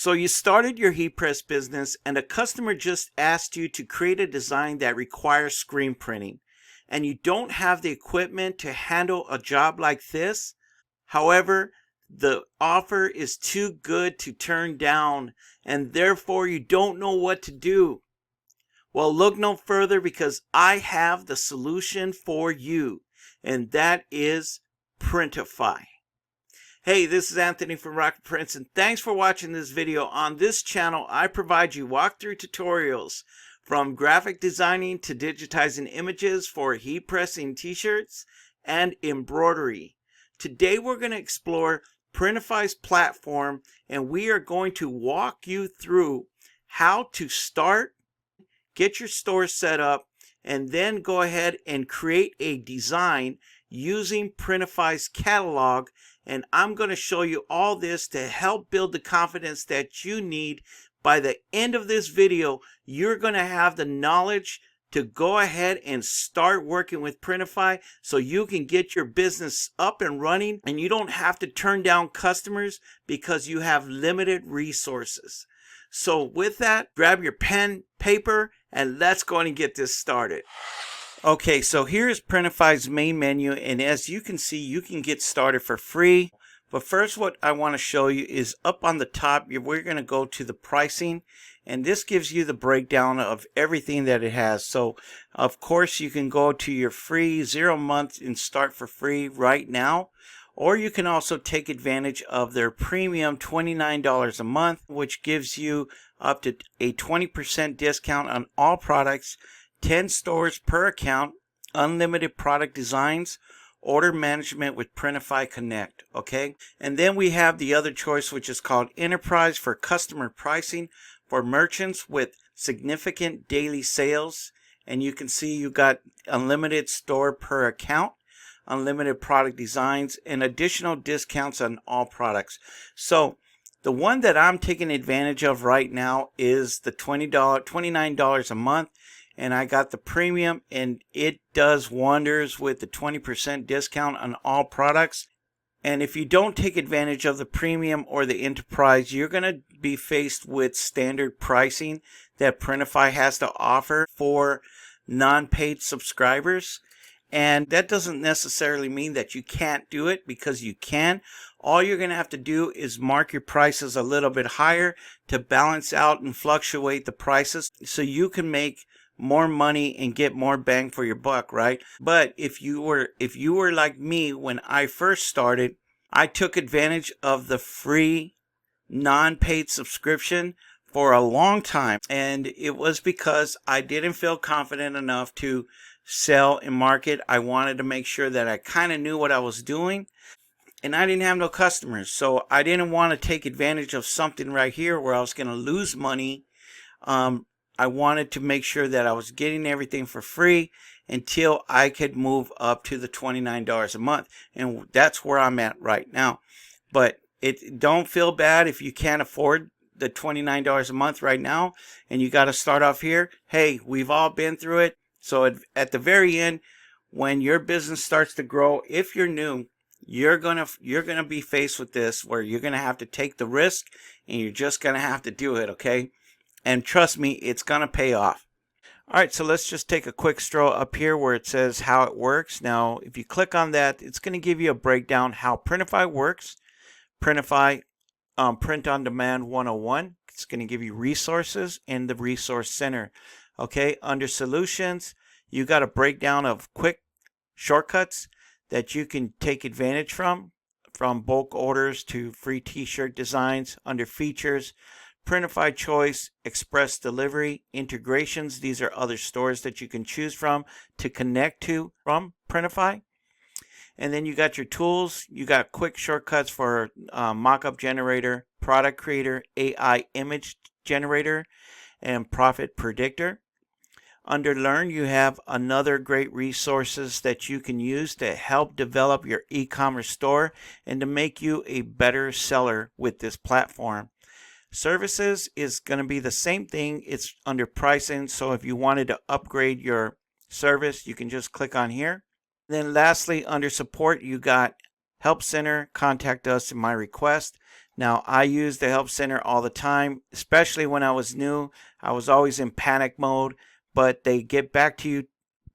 So you started your heat press business and a customer just asked you to create a design that requires screen printing, and you don't have the equipment to handle a job like this. However, the offer is too good to turn down and therefore you don't know what to do. Well, look no further because I have the solution for you, and that is Printify. Hey, this is Anthony from Rocket Prints, and thanks for watching this video. On this channel, I provide you walkthrough tutorials from graphic designing to digitizing images for heat pressing t-shirts and embroidery. Today, we're going to explore Printify's platform, and we are going to walk you through how to start, get your store set up, and then go ahead and create a design using Printify's catalog. And I'm going to show you all this to help build the confidence that you need. By the end of this video, you're going to have the knowledge to go ahead and start working with Printify so you can get your business up and running and you don't have to turn down customers because you have limited resources. So with that, grab your pen, paper, and let's go and get this started. Okay, so here's Printify's main menu, and as you can see, you can get started for free. But first, what I want to show you is up on the top, we're going to go to the pricing, and this gives you the breakdown of everything that it has. So, of course, you can go to your free 0-month and start for free right now. Or you can also take advantage of their premium $29 a month, which gives you up to a 20% discount on all products, 10 stores per account, unlimited product designs, order management with Printify Connect. Okay, and then we have the other choice, which is called Enterprise, for customer pricing for merchants with significant daily sales. And you can see you got unlimited store per account, unlimited product designs, and additional discounts on all products. So the one that I'm taking advantage of right now is the $29 a month. And I got the premium, and it does wonders with the 20% discount on all products. And if you don't take advantage of the premium or the enterprise, you're going to be faced with standard pricing that Printify has to offer for non-paid subscribers. And that doesn't necessarily mean that you can't do it, because you can. All you're going to have to do is mark your prices a little bit higher to balance out and fluctuate the prices so you can make more money and get more bang for your buck, right? But if you were like me when I first started, I took advantage of the free non-paid subscription for a long time, and it was because I didn't feel confident enough to sell and market. I wanted to make sure that I kind of knew what I was doing, and I didn't have no customers, so I didn't want to take advantage of something right here where I was going to lose money. I wanted to make sure that I was getting everything for free until I could move up to the $29 a month. And that's where I'm at right now. But don't feel bad if you can't afford the $29 a month right now and you got to start off here. Hey, we've all been through it. So at the very end, when your business starts to grow, if you're new, you're gonna be faced with this, where you're gonna have to take the risk and you're just gonna have to do it, okay? And trust me, it's going to pay off. All right, so let's just take a quick stroll up here where it says how it works. Now, if you click on that, it's going to give you a breakdown how Printify works. Printify Print on Demand 101. It's going to give you resources in the Resource Center. Okay, under Solutions, you got a breakdown of quick shortcuts that you can take advantage from bulk orders to free t-shirt designs. Under Features, Printify Choice, Express Delivery, Integrations. These are other stores that you can choose from to connect to from Printify. And then you got your tools. You got quick shortcuts for Mockup Generator, Product Creator, AI Image Generator, and Profit Predictor. Under Learn, you have another great resources that you can use to help develop your e-commerce store and to make you a better seller with this platform. Services is going to be the same thing. It's under pricing. So if you wanted to upgrade your service, you can just click on here. Then lastly, under support, you got Help Center, Contact Us, and My Request. Now, I use the Help Center all the time, especially when I was new. I was always in panic mode, but they get back to you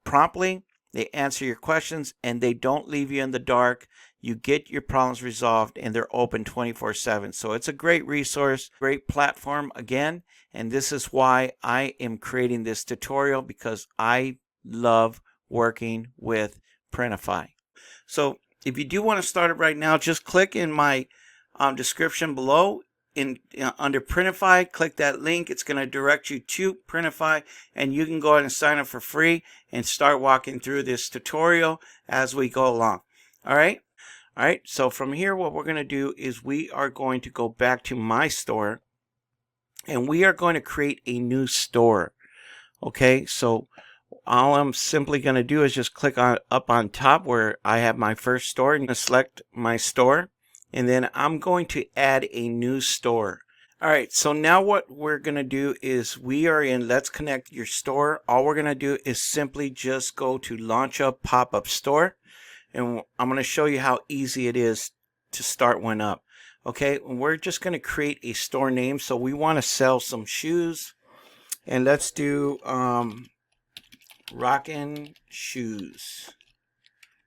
promptly. They answer your questions and they don't leave you in the dark. You get your problems resolved and they're open 24/7. So it's a great resource, great platform again. And this is why I am creating this tutorial, because I love working with Printify. So if you do want to start it right now, just click in my description below under Printify. Click that link. It's going to direct you to Printify, and you can go ahead and sign up for free and start walking through this tutorial as we go along. All right. So from here, what we're going to do is we are going to go back to my store, and we are going to create a new store. Okay. So all I'm simply going to do is just click on up on top where I have my first store, and select my store. And then I'm going to add a new store. All right, so now what we're going to do is we are in Let's Connect Your Store. All we're going to do is simply just go to Launch a Pop-Up Store. And I'm going to show you how easy it is to start one up. Okay, we're just going to create a store name. So we want to sell some shoes. And let's do Rockin' Shoes.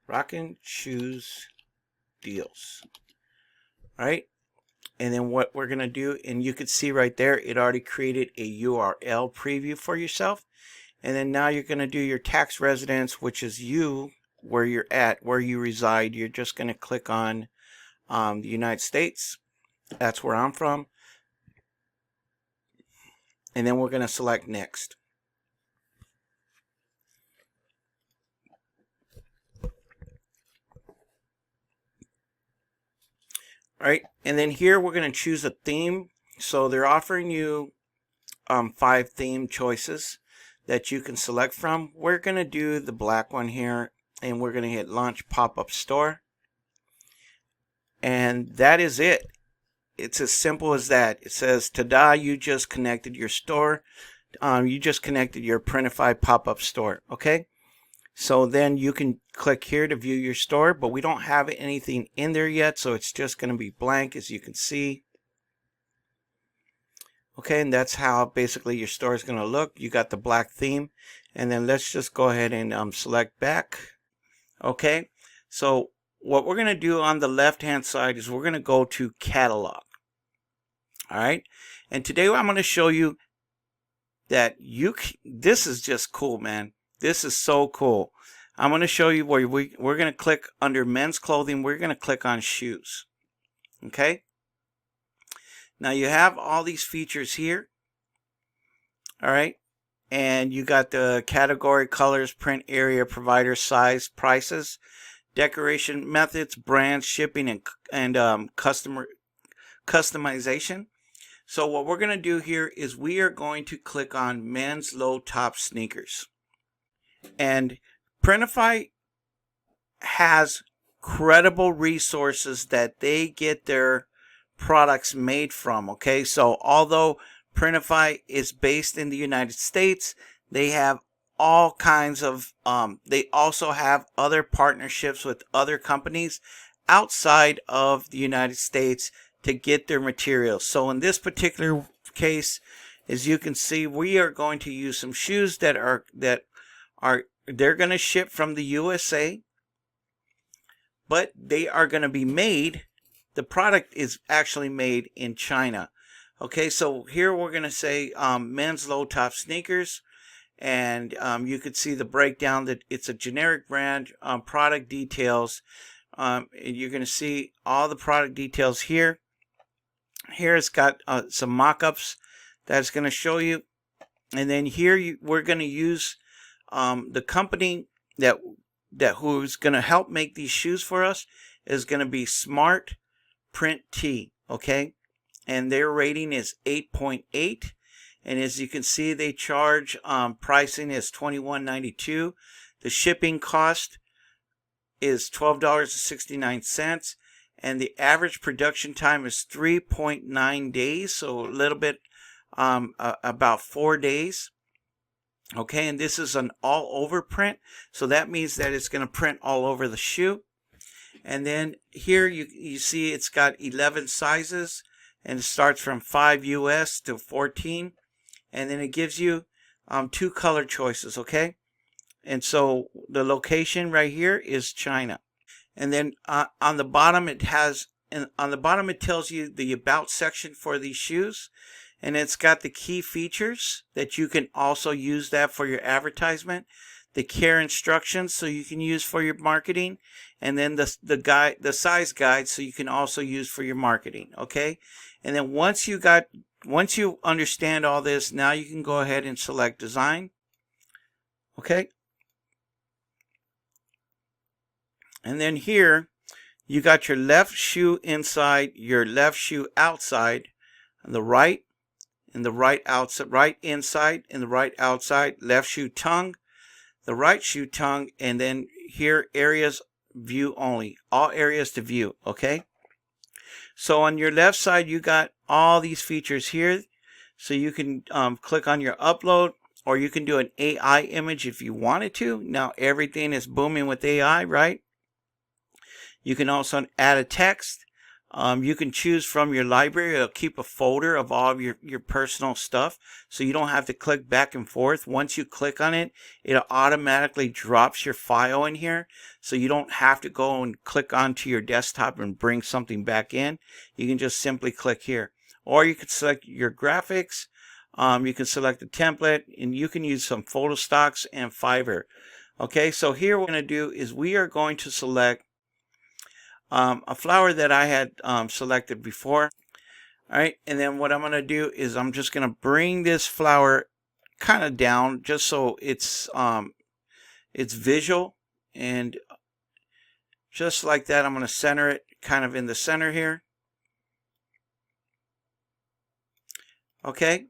Rockin' Shoes Deals. All right, and then what we're going to do, and you can see right there, it already created a URL preview for yourself. And then now you're going to do your tax residence, which is you, where you're at, where you reside. You're just going to click on the United States. That's where I'm from. And then we're going to select next. All right, and then here we're going to choose a theme. So they're offering you 5 theme choices that you can select from. We're going to do the black one here, and we're going to hit Launch Pop-Up Store. And that is it. It's as simple as that. It says, ta-da, you just connected your store. You just connected your Printify pop-up store. Okay. So then you can click here to view your store, but we don't have anything in there yet, so it's just going to be blank, as you can see. Okay, and that's how basically your store is going to look. You got the black theme, and then let's just go ahead and select back. Okay, so what we're going to do on the left-hand side is we're going to go to catalog. All right, and today I'm going to show you that this is just cool, man. This is so cool. I'm going to show you where we're going to click under men's clothing. We're going to click on shoes. Okay. Now you have all these features here. All right. And you got the category, colors, print area, provider, size, prices, decoration methods, brands, shipping, and customer customization. So what we're going to do here is we are going to click on men's low top sneakers. And Printify has credible resources that they get their products made from. Okay, so although Printify is based in the United States, they have all kinds of they also have other partnerships with other companies outside of the United States to get their materials. So in this particular case, as you can see, we are going to use some shoes that are they're going to ship from the USA, but they are going to be made, the product is actually made in China. Okay, so here we're going to say men's low top sneakers, and you could see the breakdown that it's a generic brand, product details. You're going to see all the product details here. Here it's got some mock-ups that's going to show you, and then here we're going to use the company that who's going to help make these shoes for us is going to be Smart Print T. Okay, and their rating is 8.8, and as you can see, they charge pricing is $21.92. The shipping cost is $12.69, and the average production time is 3.9 days, so a little bit about 4 days. Okay, and this is an all over print, so that means that it's going to print all over the shoe. And then here you see it's got 11 sizes. and it starts from 5 US to 14, and then it gives you 2 color choices, okay? And so the location right here is China. And then on the bottom it has, and on the bottom it tells you the about section for these shoes, and it's got the key features that you can also use that for your advertisement, the care instructions so you can use for your marketing, and then the size guide so you can also use for your marketing, okay? And then once you understand all this, now you can go ahead and select design, okay? And then here you got your left shoe inside, your left shoe outside, and the right and the right outside, right inside and the right outside, left shoe tongue, the right shoe tongue, and then here areas view only, all areas to view, okay? So on your left side you got all these features here, so you can click on your upload, or you can do an AI image if you wanted to. Now everything is booming with AI, right? You can also add a text. You can choose from your library. It'll keep a folder of all of your personal stuff, so you don't have to click back and forth. Once you click on it, it automatically drops your file in here, so you don't have to go and click onto your desktop and bring something back in. You can just simply click here. Or you can select your graphics. You can select a template, and you can use some photo stocks and Fiverr. Okay, so here what we're going to do is we are going to select a flower that I had selected before. All right, and then what I'm going to do is I'm just going to bring this flower kind of down just so it's visual, and just like that I'm going to center it kind of in the center here. Okay,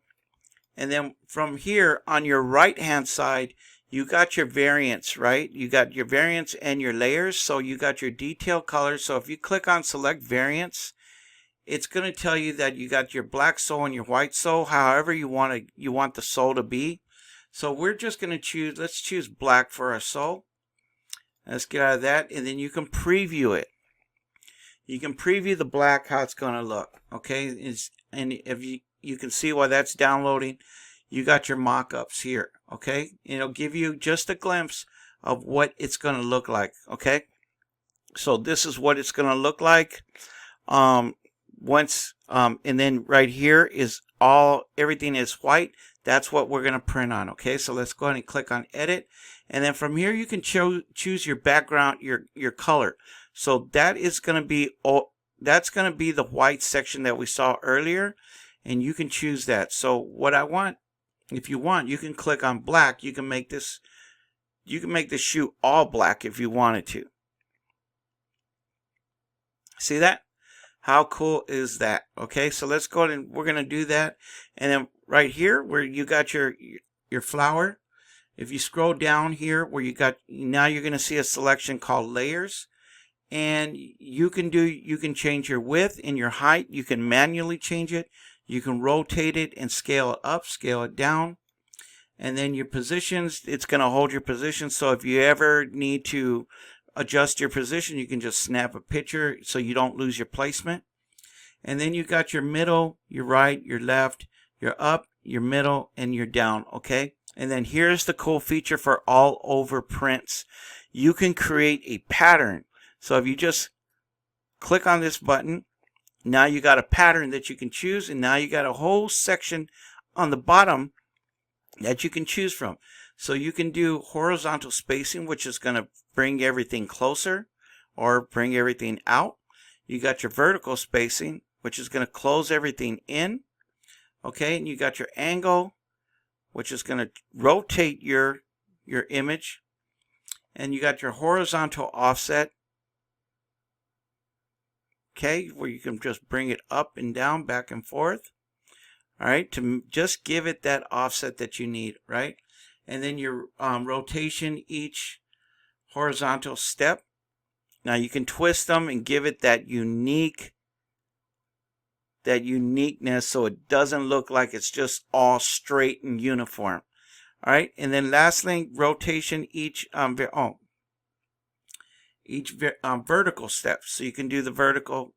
and then from here on your right hand side you got your variants, right? You got your variants and your layers. So you got your detail colors. So if you click on select variants, it's going to tell you that you got your black sole and your white sole, however you want the sole to be. So we're just going to choose, let's choose black for our sole. Let's get out of that, and then you can preview it. You can preview the black, how it's going to look. Okay, and if you can see while that's downloading, you got your mock-ups here. Okay, it'll give you just a glimpse of what it's going to look like. Okay, so this is what it's going to look like and then right here is everything is white. That's what we're going to print on. Okay, so let's go ahead and click on edit, and then from here you can choose your background, your color. So that is going to be the white section that we saw earlier, and you can choose that. So what I want, if you want, you can click on black. You can make this shoe all black if you wanted to. See that? How cool is that? Okay, so let's go ahead and we're going to do that. And then right here where you got your flower, if you scroll down here where now you're going to see a selection called layers. And you can change your width and your height. You can manually change it. You can rotate it and scale it up, scale it down. And then your positions, it's going to hold your position. So if you ever need to adjust your position, you can just snap a picture so you don't lose your placement. And then you got your middle, your right, your left, your up, your middle, and your down. Okay. And then here's the cool feature for all over prints. You can create a pattern. So if you just click on this button, now you got a pattern that you can choose, and now you got a whole section on the bottom that you can choose from. So you can do horizontal spacing, which is going to bring everything closer or bring everything out. You got your vertical spacing, which is going to close everything in. Okay, and you got your angle, which is going to rotate your image. And you got your horizontal offset. Okay, where you can just bring it up and down, back and forth. All right, to just give it that offset that you need, right? And then your rotation each horizontal step. Now you can twist them and give it that uniqueness so it doesn't look like it's just all straight and uniform. All right, and then lastly, rotation each vertical step. So you can do the vertical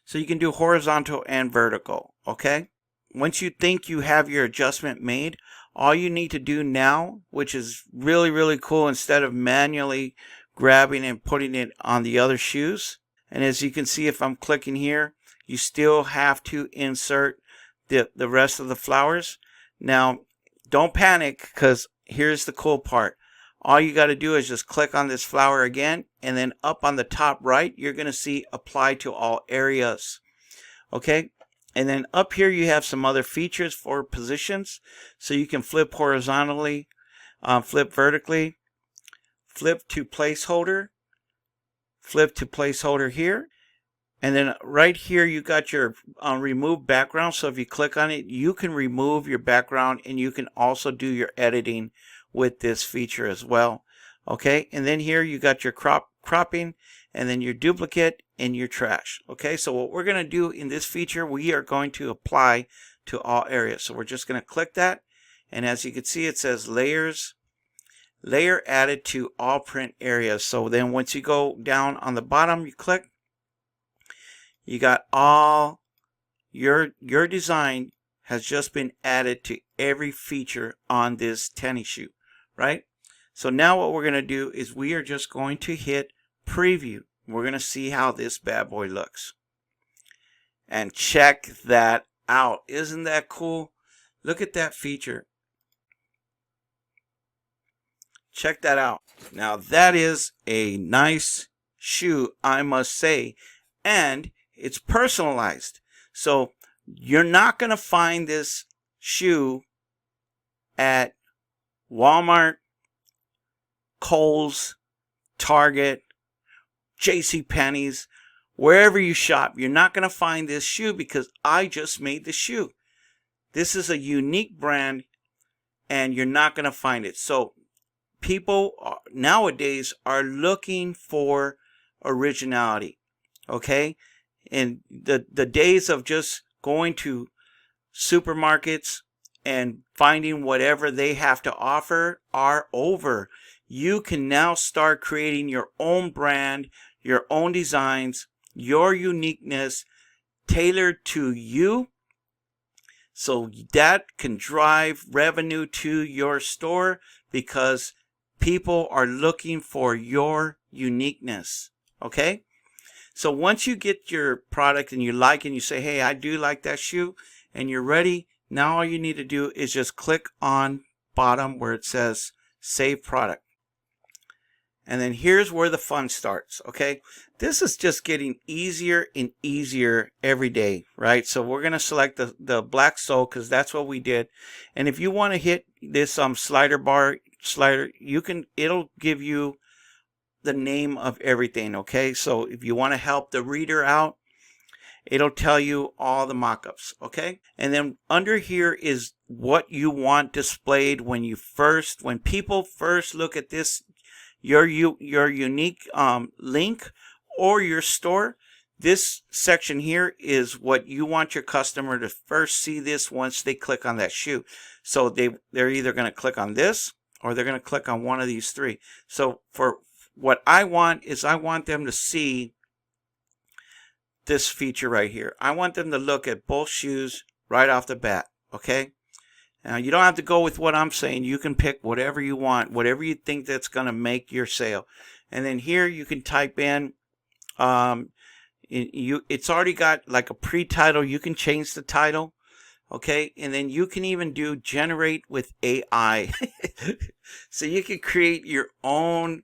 So you can do horizontal and vertical, okay? Once you think you have your adjustment made, all you need to do now, which is really, really cool, instead of manually grabbing and putting it on the other shoes, and as you can see, if I'm clicking here, you still have to insert the rest of the flowers. Now, don't panic, because here's the cool part. All you got to do is just click on this flower again, and then up on the top right, you're going to see apply to all areas. Okay, and then up here you have some other features for positions. So you can flip horizontally, flip vertically, flip to placeholder, flip to placeholder here. And then right here you got your remove background. So if you click on it, you can remove your background, and you can also do your editing with this feature as well. Okay, and then here you got your cropping, and then your duplicate and your trash. Okay, so what we're going to do in this feature, we are going to apply to all areas. So we're just going to click that, and as you can see, it says layers, layer added to all print areas. So then once you go down on the bottom, you click, you got all your design has just been added to every feature on this tennis shoe, right? So now what we're going to do is we are just going to hit preview. We're going to see how this bad boy looks. And check that out. Isn't that cool? Look at that feature. Check that out. Now that is a nice shoe, I must say. And it's personalized. So you're not going to find this shoe at Walmart, Kohl's, Target, JCPenney's, wherever you shop. You're not going to find this shoe because I just made the shoe. This is a unique brand, and you're not going to find it. So people nowadays are looking for originality, okay? And the days of just going to supermarkets and finding whatever they have to offer are over. You can now start creating your own brand, your own designs, your uniqueness tailored to you, so that can drive revenue to your store because people are looking for your uniqueness. Okay? So once you get your product and you like it and you say, hey, I do like that shoe, and you're ready, now all you need to do is just click on bottom where it says save product. And then here's where the fun starts, okay? This is just getting easier and easier every day, right? So we're going to select the black sole because that's what we did. And if you want to hit this slider, you can, it'll give you the name of everything, okay? So if you want to help the reader out, it'll tell you all the mockups, okay? And then under here is what you want displayed when people first look at this, your unique link or your store. This section here is what you want your customer to first see this once they click on that shoe. So they're either going to click on this or they're going to click on one of these three. So for what I want is I want them to see this feature right here. I want them to look at both shoes right off the bat, okay? Now, you don't have to go with what I'm saying. You can pick whatever you want, whatever you think that's going to make your sale. And then here you can type in, it's already got like a pre-title. You can change the title, okay? And then you can even do generate with AI. So you can create your own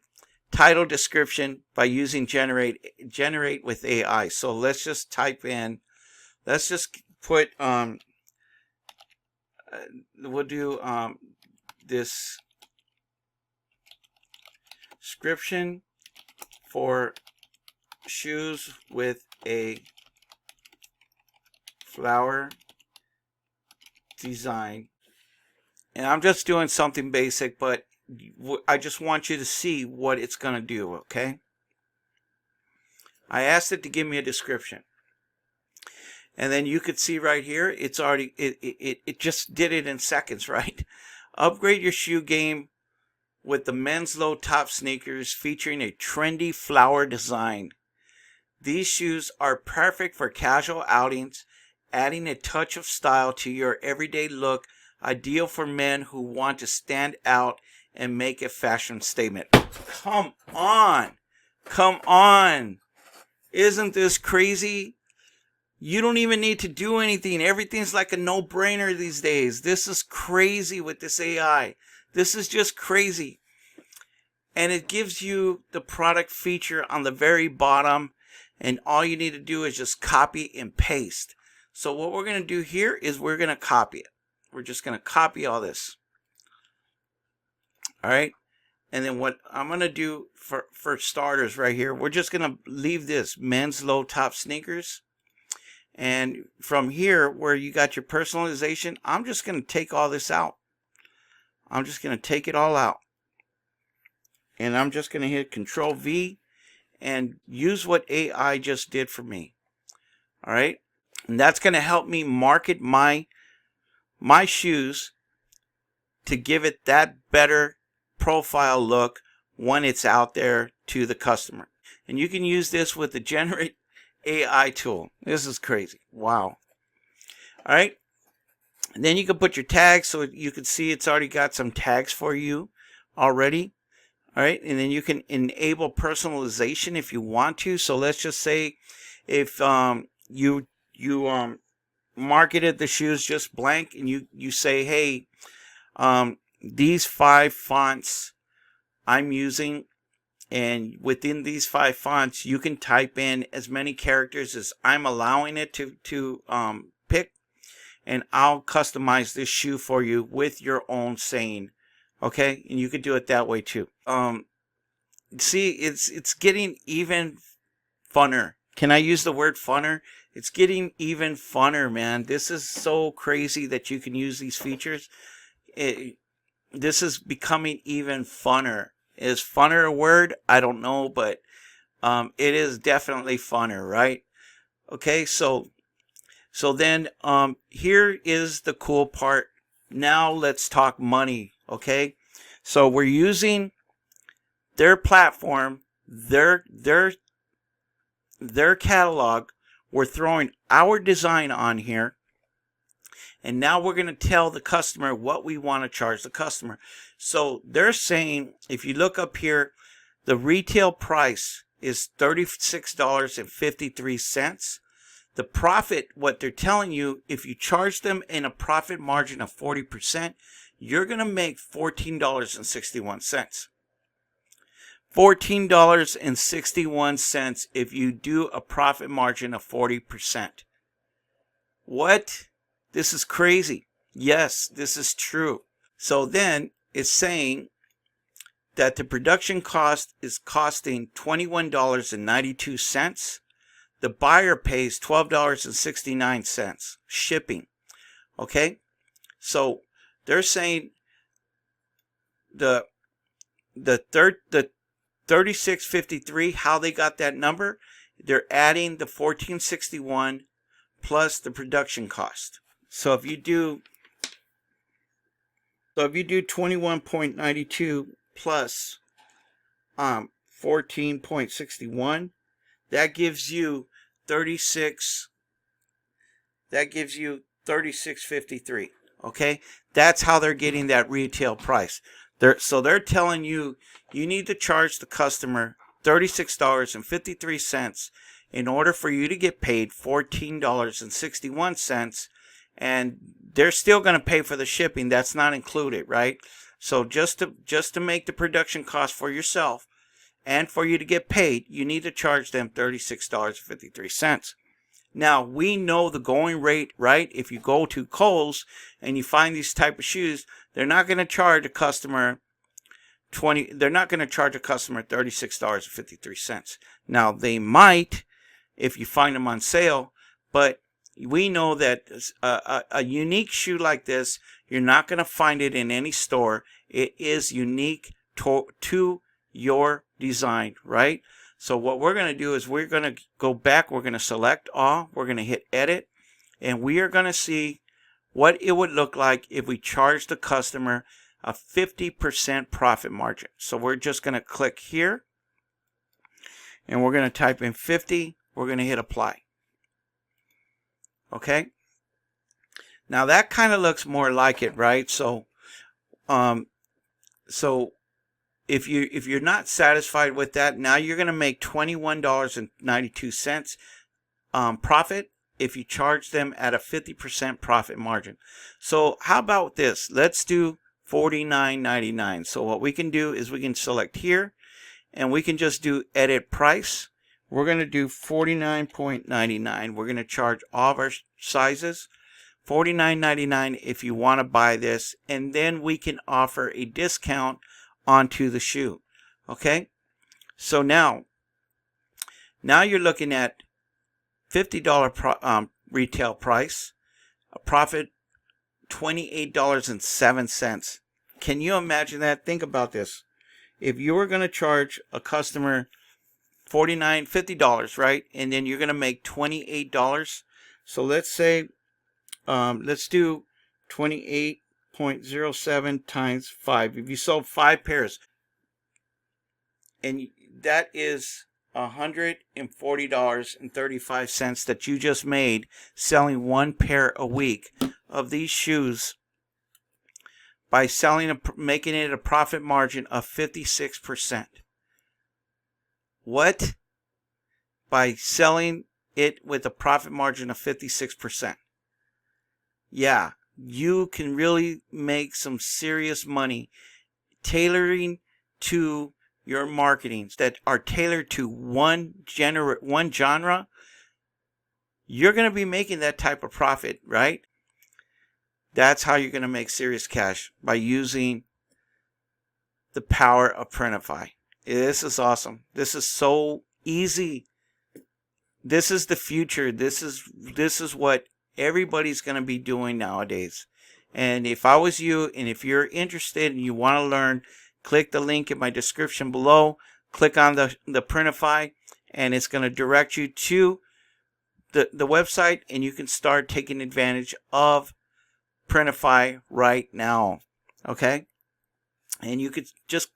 title description by using generate with AI. So let's just type in, let's just put, we'll do this description for shoes with a flower design. And I'm just doing something basic, but I just want you to see what it's going to do, okay? I asked it to give me a description. And then you could see right here, it's already, it just did it in seconds, right? Upgrade your shoe game with the men's low top sneakers featuring a trendy flower design. These shoes are perfect for casual outings, adding a touch of style to your everyday look, ideal for men who want to stand out and make a fashion statement. Come on! Come on! Isn't this crazy? You don't even need to do anything. Everything's like a no-brainer these days. This is crazy with this AI. This is just crazy. And it gives you the product feature on the very bottom. And all you need to do is just copy and paste. So what we're going to do here is we're going to copy it. We're just going to copy all this. All right. And then what I'm going to do for starters right here, we're just going to leave this men's low top sneakers. And from here where you got your personalization, I'm just going to take all this out. I'm just going to take it all out. And I'm just going to hit Control V and use what AI just did for me. All right. And that's going to help me market my shoes to give it that better profile look when it's out there to the customer. And you can use this with the Generate AI tool. This is crazy. Wow. All right. And then you can put your tags, so you can see it's already got some tags for you already. All right. And then you can enable personalization if you want to. So let's just say if you marketed the shoes just blank, and you say, hey, these 5 fonts I'm using, and within these 5 fonts you can type in as many characters as I'm allowing it to pick, and I'll customize this shoe for you with your own saying. Okay, and you could do it that way too. See, it's getting even funner. Can I use the word funner? It's getting even funner, man. This is so crazy that you can use these features. This is becoming even funner. Is funner a word? I don't know, but it is definitely funner, right? Okay, so then here is the cool part. Now let's talk money, okay? So we're using their platform, their catalog. We're throwing our design on here. And now we're going to tell the customer what we want to charge the customer. So they're saying, if you look up here, the retail price is $36.53. The profit, what they're telling you, if you charge them in a profit margin of 40%, you're going to make $14.61. $14.61 if you do a profit margin of 40%. What? This is crazy. Yes, this is true. So then it's saying that the production cost is costing $21.92. The buyer pays $12.69 shipping. Okay? So they're saying the 36.53, how they got that number, they're adding the 14.61 plus the production cost. So if you do 21.92 plus 14.61, that gives you 36.53. Okay, that's how they're getting that retail price. They're telling you need to charge the customer $36.53 in order for you to get paid $14.61, and they're still going to pay for the shipping. That's not included, right? So just to make the production cost for yourself and for you to get paid, you need to charge them $36.53. Now, we know the going rate, right? If you go to Kohl's and you find these type of shoes, they're not going to charge a customer $36.53. Now, they might if you find them on sale, but we know that a unique shoe like this, you're not going to find it in any store. It is unique to your design, right? So what we're going to do is we're going to go back. We're going to select all. We're going to hit edit, and we are going to see what it would look like if we charge the customer a 50% profit margin. So we're just going to click here, and we're going to type in 50. we're going to hit apply. Okay. Now that kind of looks more like it, right? So if you're not satisfied with that, now you're going to make $21.92 profit if you charge them at a 50% profit margin. So how about this? Let's do $49.99. So what we can do is we can select here and we can just do edit price. We're going to do $49.99. We're going to charge all of our sizes $49.99 if you want to buy this, and then we can offer a discount onto the shoe. Okay, so now you're looking at $50 retail price, a profit $28.07. Can you imagine that? Think about this. If you were going to charge a customer $50, right, and then you're going to make $28. So let's say let's do 28.07 times 5. If you sold 5 pairs, and that is $140.35 that you just made selling 1 pair a week of these shoes by making it a profit margin of 56%. What? By selling it with a profit margin of 56%. Yeah, you can really make some serious money tailoring to your marketings that are tailored to one genre. You're going to be making that type of profit, right? That's how you're going to make serious cash, by using the power of Printify. This is awesome. This is so easy. This is the future. This is what everybody's going to be doing nowadays. And if I was you, and if you're interested and you want to learn, click the link in my description below. Click on the Printify, and it's going to direct you to the website, and you can start taking advantage of Printify right now. Okay? And you could just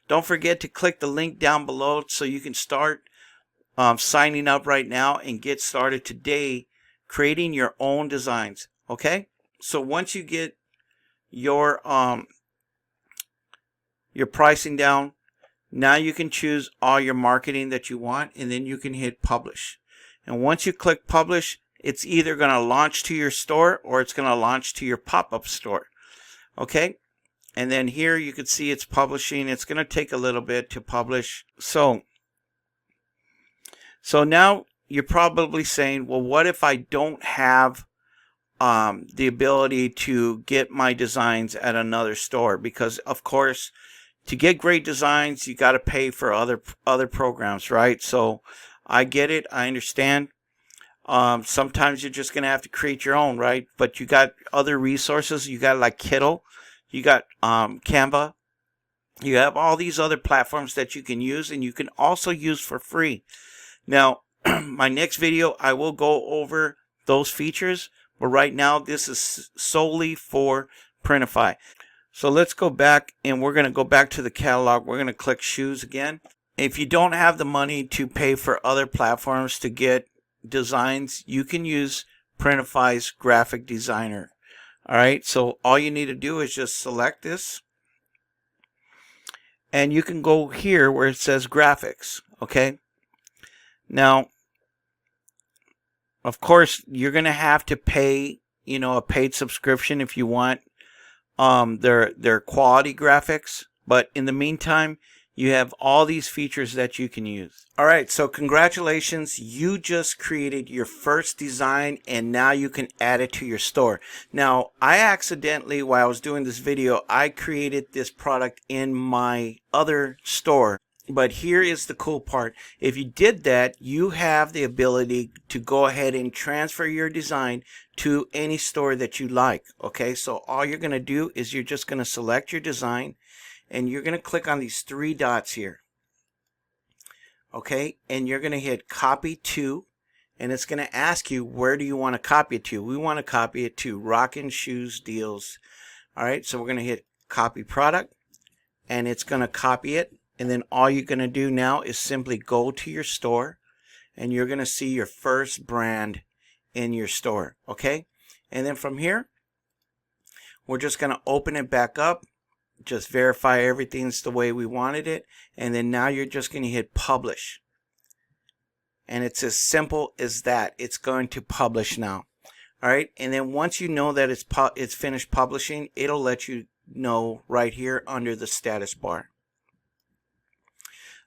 don't forget to click the link down below so you can start signing up right now and get started today creating your own designs. Okay? So once you get your pricing down, now you can choose all your marketing that you want, and then you can hit publish. And once you click publish, it's either going to launch to your store or it's going to launch to your pop-up store. Okay? And then here you can see it's publishing. It's going to take a little bit to publish. So now you're probably saying, well, what if I don't have the ability to get my designs at another store? Because of course, to get great designs, you got to pay for other programs, right? So I get it. I understand. Sometimes you're just going to have to create your own, right? But you got other resources. You got like Kittle. You got Canva. You have all these other platforms that you can use, and you can also use for free. Now, my next video, I will go over those features, but right now this is solely for Printify. So let's go back, and we're going to go back to the catalog. We're going to click shoes again. If you don't have the money to pay for other platforms to get designs, you can use Printify's graphic designer. All right, so all you need to do is just select this, and you can go here where it says graphics. Okay, now of course you're gonna have to pay, a paid subscription if you want their quality graphics, but in the meantime you have all these features that you can use. All right, so congratulations, you just created your first design, and now you can add it to your store. Now, I accidentally, while I was doing this video, I created this product in my other store. But here is the cool part. If you did that, you have the ability to go ahead and transfer your design to any store that you like. Okay, so all you're going to do is you're just going to select your design, and you're going to click on these 3 dots here. Okay, and you're going to hit copy to, and it's going to ask you, where do you want to copy it to? We want to copy it to Rockin' Shoes Deals. All right, so we're going to hit copy product, and it's going to copy it. And then all you're going to do now is simply go to your store, and you're going to see your first brand in your store. Okay, and then from here we're just going to open it back up, just verify everything's the way we wanted it, and then now you're just going to hit publish. And it's as simple as that. It's going to publish now. All right, and then once you know that it's finished publishing, it'll let you know right here under the status bar.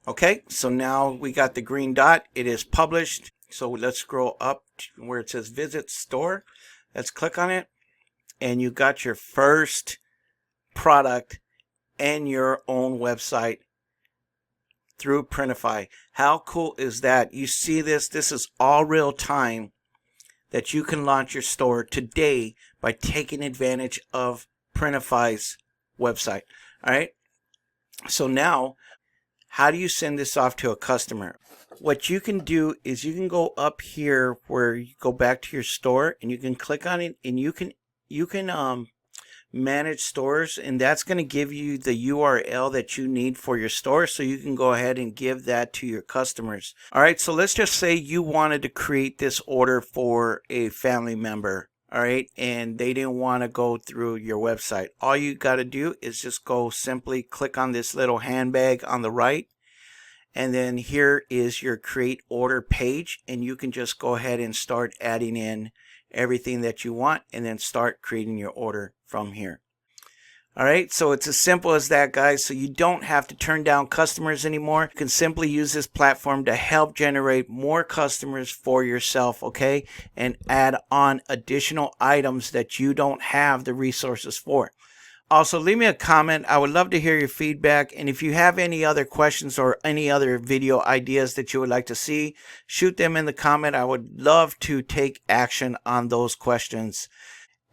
Okay, so now we got the green dot. It is published. So let's scroll up to where it says visit store. Let's click on it, and you got your first product and your own website through Printify. How cool is that? You see this? This is all real time that you can launch your store today by taking advantage of Printify's website. All right. So now, how do you send this off to a customer? What you can do is you can go up here where you go back to your store, and you can click on it, and you can manage stores, and that's going to give you the URL that you need for your store, so you can go ahead and give that to your customers. All right, so let's just say you wanted to create this order for a family member, all right, and they didn't want to go through your website. All you got to do is just go simply click on this little handbag on the right, and then here is your create order page, and you can just go ahead and start adding in everything that you want, and then start creating your order from here. All right, so it's as simple as that, guys. So you don't have to turn down customers anymore. You can simply use this platform to help generate more customers for yourself, okay, and add on additional items that you don't have the resources for. Also, leave me a comment. I would love to hear your feedback. And if you have any other questions or any other video ideas that you would like to see, shoot them in the comment. I would love to take action on those questions.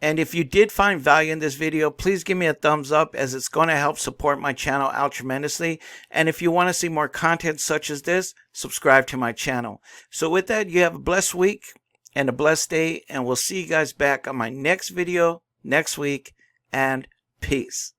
And if you did find value in this video, please give me a thumbs up, as it's going to help support my channel out tremendously. And if you want to see more content such as this, subscribe to my channel. So with that, you have a blessed week and a blessed day, and we'll see you guys back on my next video next week. And peace.